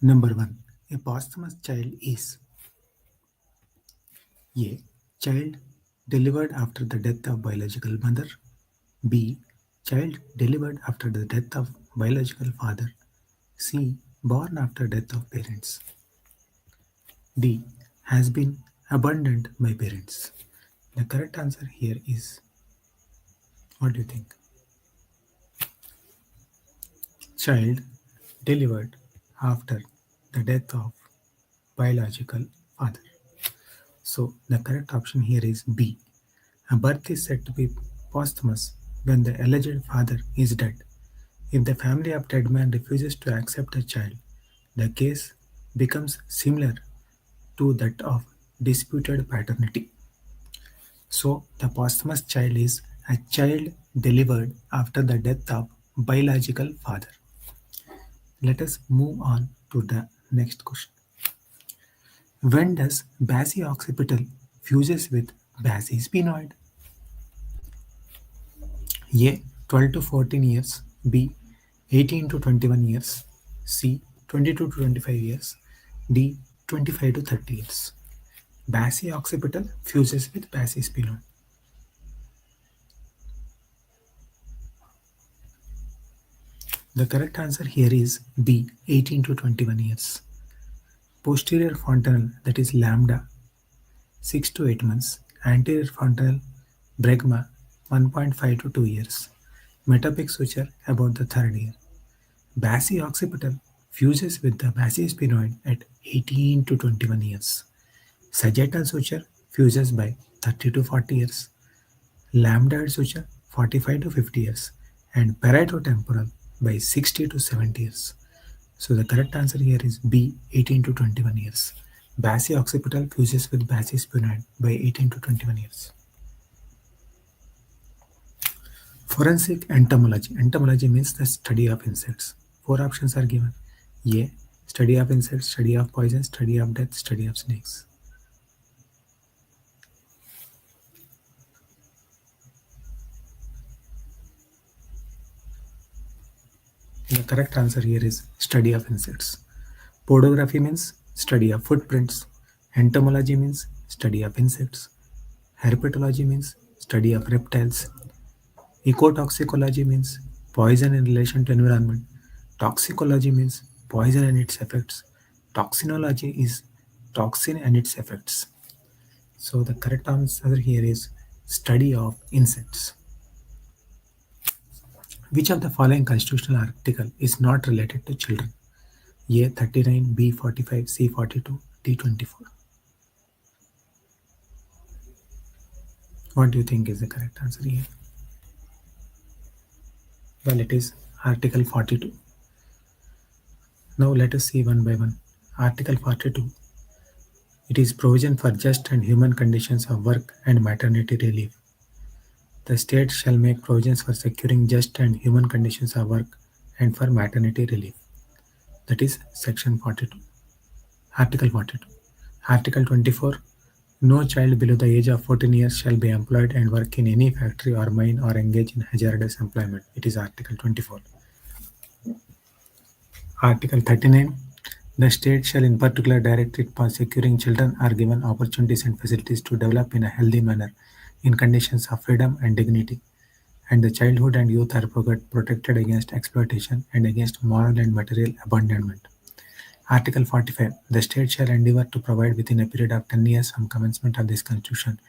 Number 1. A posthumous child is A. Child delivered after the death of biological mother. B. Child delivered after the death of biological father. C. Born after death of parents. D. Has been abandoned by parents. The correct answer here is, what do you think? Child delivered after the death of biological father. So the correct option here is B. A birth is said to be posthumous when the alleged father is dead. If the family of dead man refuses to accept a child, the case becomes similar to that of disputed paternity. So the posthumous child is a child delivered after the death of biological father. Let us move on to the next question. When does basi-occipital fuses with basi-sphenoid? A. 12 to 14 years. B. 18 to 21 years. C. 22 to 25 years. D. 25 to 30 years. Basi-occipital fuses with basi-sphenoid. The correct answer here is B. 18 to 21 years. Posterior fontanelle, that is lambda, 6 to 8 months. Anterior fontanelle bregma, 1.5 to 2 years. Metapic suture about the third year. Basi-occipital fuses with the basi-sphenoid at 18 to 21 years. Sagittal suture fuses by 30 to 40 years. Lambdoid suture 45 to 50 years. And parietotemporal by 60 to 70 years. So the correct answer here is B. 18 to 21 years. Basi-occipital fuses with basi-sphenoid by 18 to 21 years. Forensic entomology. Entomology means the study of insects. 4 options are given. A. Study of insects, study of poison, study of death, study of snakes. The correct answer here is study of insects. Podography means study of footprints. Entomology means study of insects. Herpetology means study of reptiles. Ecotoxicology means poison in relation to environment. Toxicology means poison and its effects. Toxinology is toxin and its effects. So the correct answer here is study of insects. Which of the following constitutional article is not related to children? A. 39, B. 45, C. 42, D. 24. What do you think is the correct answer here? Well, it is Article 42. Now let us see one by one. Article 42. It is provision for just and human conditions of work and maternity relief. The state shall make provisions for securing just and human conditions of work and for maternity relief. That is Section 42. Article 42. Article 24. No child below the age of 14 years shall be employed and work in any factory or mine or engage in hazardous employment. It is Article 24. Article 39. The state shall in particular direct it for securing children are given opportunities and facilities to develop in a healthy manner in conditions of freedom and dignity, and the childhood and youth are protected against exploitation and against moral and material abandonment. Article 45. The state shall endeavour to provide within a period of 10 years from commencement of this Constitution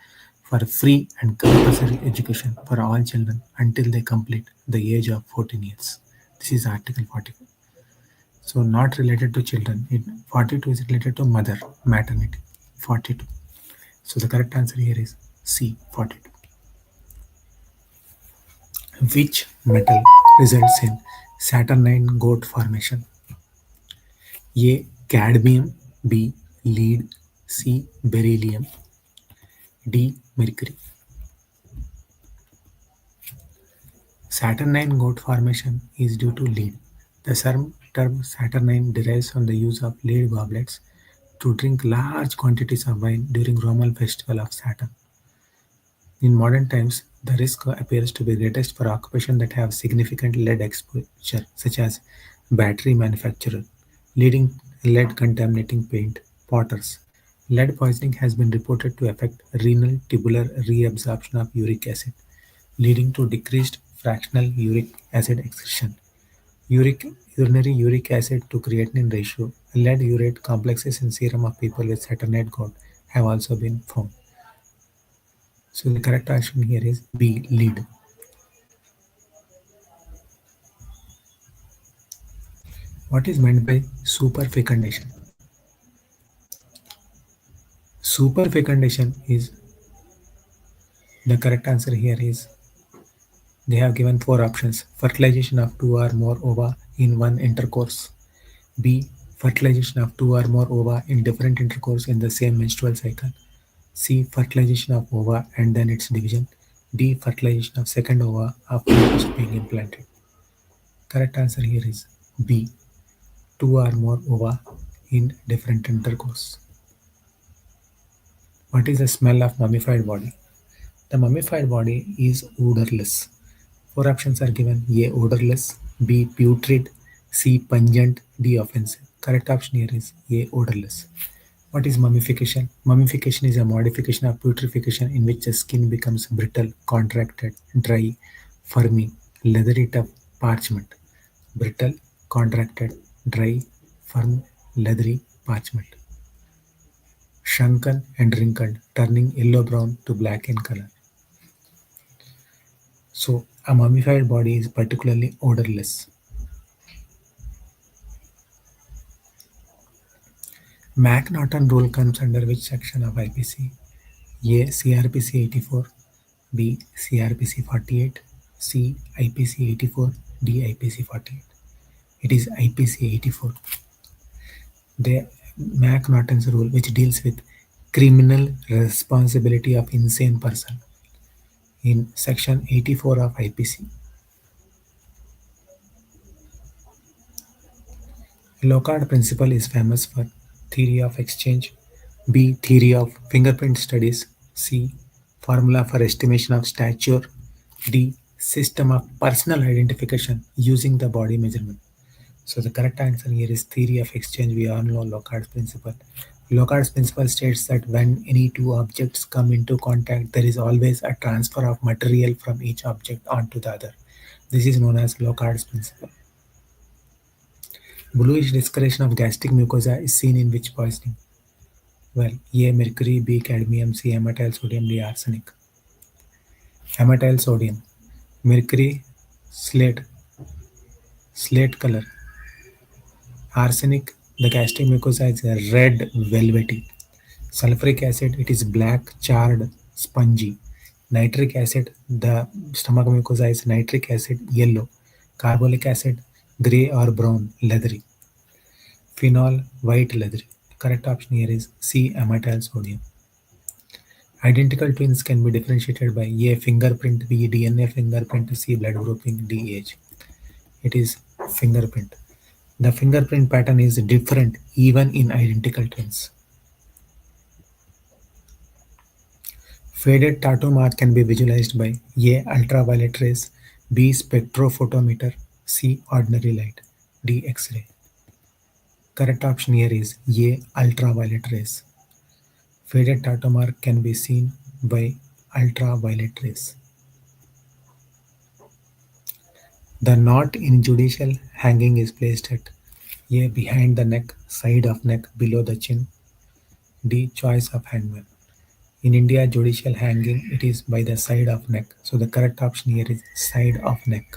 for free and compulsory education for all children until they complete the age of 14 years. This is Article 45. So not related to children. 42 is related to mother, maternity. 42. So the correct answer here is C. 42. Which metal results in Saturnine goat formation? A. Cadmium. B. Lead. C. Beryllium. D. Mercury. Saturnine goat formation is due to lead. The term Saturnine derives from the use of lead goblets to drink large quantities of wine during Roman festival of Saturn. In modern times, the risk appears to be greatest for occupations that have significant lead exposure, such as battery manufacturer, leading lead contaminating paint, potters. Lead poisoning has been reported to affect renal tubular reabsorption of uric acid, leading to decreased fractional uric acid excretion. Uric, urinary uric acid to creatinine ratio, lead urate complexes in serum of people with Saturninate gout have also been found. So the correct option here is B, lead. What is meant by superfecundation? Superfecundation is the correct answer here is they have given four options. Fertilization of two or more ova in one intercourse. B. Fertilization of two or more ova in different intercourse in the same menstrual cycle. C. Fertilization of ova and then its division. D. Fertilization of second ova after it is being implanted. Correct answer here is B. Two or more ova in different intercourse. What is the smell of mummified body? The mummified body is odorless. Four options are given: A. Odorless, B. Putrid, C. Pungent, D. Offensive. Correct option here is A. Odorless. What is mummification? Mummification is a modification of putrefaction in which the skin becomes brittle, contracted, dry, firmy, leathery tough parchment. Brittle, contracted, dry, firm, leathery parchment. Shrunken and wrinkled, turning yellow brown to black in color. So, a mummified body is particularly odorless. McNaughton rule comes under which section of IPC? A. CRPC 84, B. CRPC 48, C. IPC 84, D. IPC 48. It is IPC 84. The McNaughton's rule, which deals with criminal responsibility of insane person in section 84 of IPC. Locard principle is famous for theory of exchange, B. Theory of fingerprint studies, C. Formula for estimation of stature, D. System of personal identification using the body measurement. So the correct answer here is theory of exchange. We all know Locard's principle. Locard's principle states that when any two objects come into contact, there is always a transfer of material from each object onto the other. This is known as Locard's principle. Bluish discoloration of gastric mucosa is seen in which poisoning? Well, A. Mercury, B. Cadmium, C. Amethyl sodium, D. Arsenic. Amethyl sodium. Mercury, slate color. Arsenic, the gastric mucosa is red velvety. Sulfuric acid, it is black, charred, spongy. Nitric acid, the stomach mucosa is nitric acid, yellow. Carbolic acid, gray or brown, leathery. Phenol, white, leathery. Correct option here is C. Amethyl sodium. Identical twins can be differentiated by A. Fingerprint, B. DNA fingerprint, C. Blood grouping, D. Age. It is fingerprint. The fingerprint pattern is different even in identical twins. Faded tattoo mark can be visualized by A. Ultraviolet rays, B. Spectrophotometer, C. Ordinary light, D. X-ray. Correct option here is A. Ultraviolet rays. Faded tattoo mark can be seen by ultraviolet rays. The knot in judicial hanging is placed at A. Behind the neck, side of neck, below the chin, D. Choice of hangman. In India, judicial hanging, it is by the side of neck. So the correct option here is side of neck.